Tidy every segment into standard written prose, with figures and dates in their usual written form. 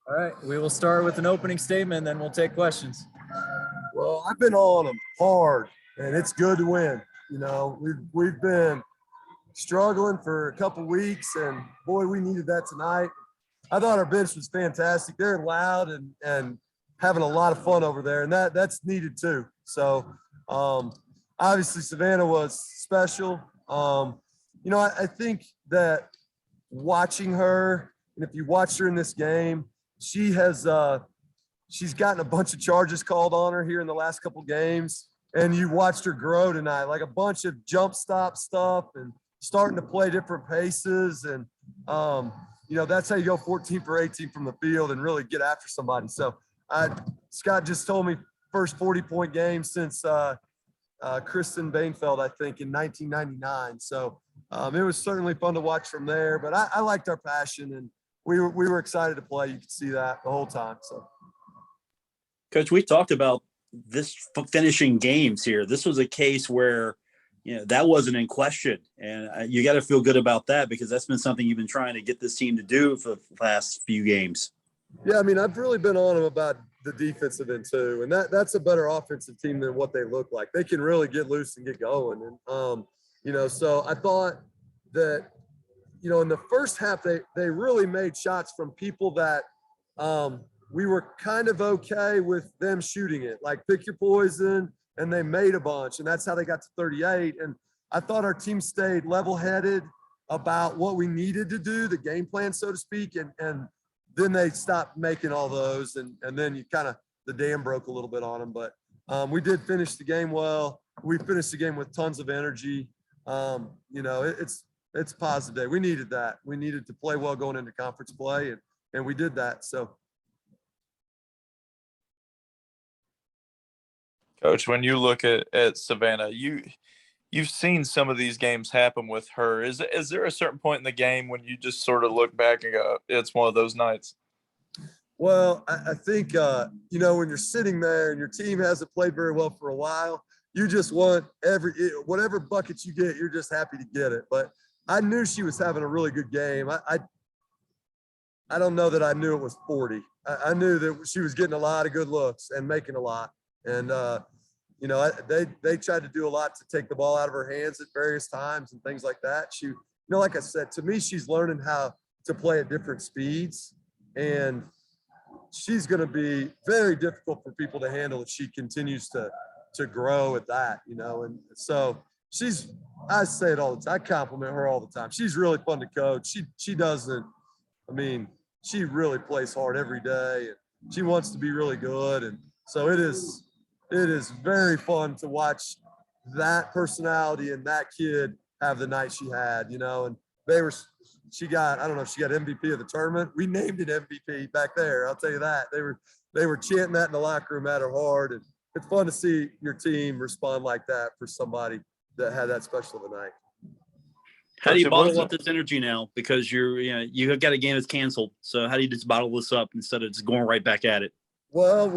All right, we will start with an opening statement, then we'll take questions. Well, I've been on them hard, and it's good to win. You know, we've been struggling for a couple weeks, and boy, we needed that tonight. I thought our bench was fantastic. They're loud and having a lot of fun over there, and that's needed too. So, obviously, Savannah was special. I think that watching her, and if you watched her in this game, she has she's gotten a bunch of charges called on her here in the last couple games, and you watched her grow tonight, like a bunch of jump stop stuff and starting to play different paces. And that's how you go 14 for 18 from the field and really get after somebody. So Scott just told me first 40-point game since Kristen Bainfeld, I think, in 1999. So it was certainly fun to watch from there. But I liked our passion, and we were excited to play. You could see that the whole time. So, Coach, we talked about this finishing games here. This was a case where, that wasn't in question. And you got to feel good about that because that's been something you've been trying to get this team to do for the last few games. Yeah, I mean, I've really been on them about the defensive end too. And that's a better offensive team than what they look like. They can really get loose and get going. And, so I thought that, in the first half, they really made shots from people that we were kind of okay with them shooting it, like pick your poison, and they made a bunch, and that's how they got to 38. And I thought our team stayed level-headed about what we needed to do, the game plan, so to speak, and then they stopped making all those, and then you kind of the dam broke a little bit on them. But we did finish the game well. We finished the game with tons of energy. It's a positive day. We needed that. We needed to play well going into conference play, and we did that. So. Coach, when you look at Savannah, you've seen some of these games happen with her. Is there a certain point in the game when you just sort of look back and go, it's one of those nights? Well, I think, when you're sitting there and your team hasn't played very well for a while, you just want whatever bucket you get, you're just happy to get it. But I knew she was having a really good game. I don't know that I knew it was 40. I knew that she was getting a lot of good looks and making a lot. And, they tried to do a lot to take the ball out of her hands at various times and things like that. She, like I said, to me, she's learning how to play at different speeds, and she's going to be very difficult for people to handle if she continues to grow at that, and so I say it all the time. I compliment her all the time. She's really fun to coach. She really plays hard every day, and she wants to be really good. And so it is very fun to watch that personality and that kid have the night she had, and she got MVP of the tournament. We named it MVP back there. I'll tell you that. They were chanting that in the locker room at her hard. And it's fun to see your team respond like that for somebody that had that special of a night. How do you bottle up this energy now? Because you have got a game that's canceled. So how do you just bottle this up instead of just going right back at it? Well,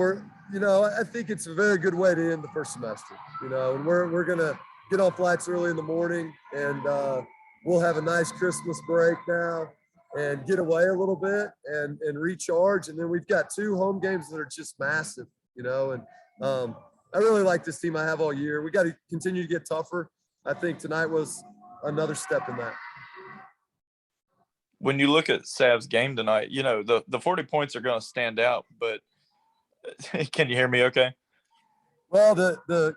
I think it's a very good way to end the first semester, and we're going to get on flights early in the morning, and we'll have a nice Christmas break now and get away a little bit and recharge. And then we've got 2 home games that are just massive, and I really like this team I have all year. We got to continue to get tougher. I think tonight was another step in that. When you look at Sav's game tonight, the 40 points are going to stand out, but can you hear me okay? Well, the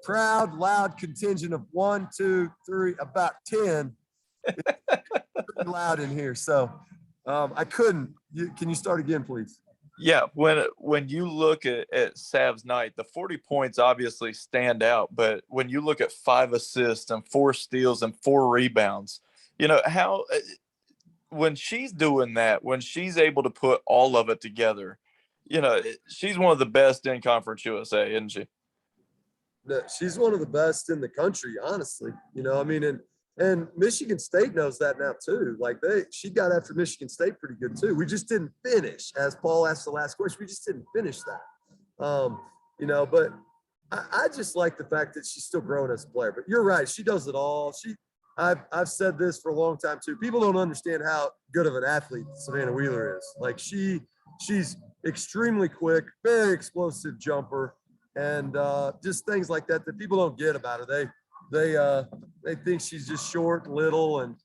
crowd, loud contingent of 1, 2, 3, about 10 loud in here. So I couldn't. Can you start again, please? Yeah, when you look at Sav's night, the 40 points obviously stand out, but when you look at 5 assists and 4 steals and 4 rebounds, how when she's doing that, when she's able to put all of it together, she's one of the best in Conference USA, isn't she? She's one of the best in the country, honestly. And Michigan State knows that now too. Like she got after Michigan State pretty good too. We just didn't finish, as Paul asked the last question. We just didn't finish that. But I just like the fact that she's still growing as a player. But you're right, she does it all. I've said this for a long time too. People don't understand how good of an athlete Savannah Wheeler is. Like she she's extremely quick, very explosive jumper, and just things like that that people don't get about her. They think she's just short, little, and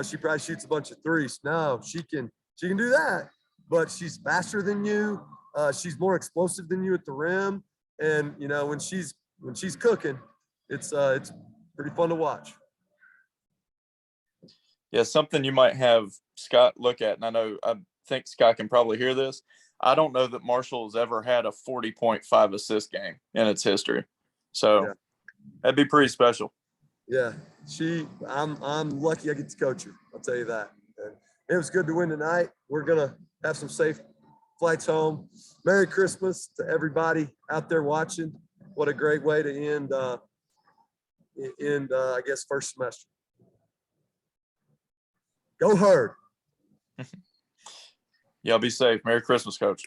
she probably shoots a bunch of threes. No, she can do that, but she's faster than you. She's more explosive than you at the rim, and when she's cooking, it's pretty fun to watch. Yeah, something you might have Scott look at, and I think Scott can probably hear this. I don't know that Marshall has ever had a 40.5 assist game in its history. So Yeah. That'd be pretty special. Yeah, I'm lucky I get to coach her. I'll tell you that. And it was good to win tonight. We're gonna have some safe flights home. Merry Christmas to everybody out there watching. What a great way to end I guess first semester. Go Herd. Y'all be safe. Merry Christmas, Coach.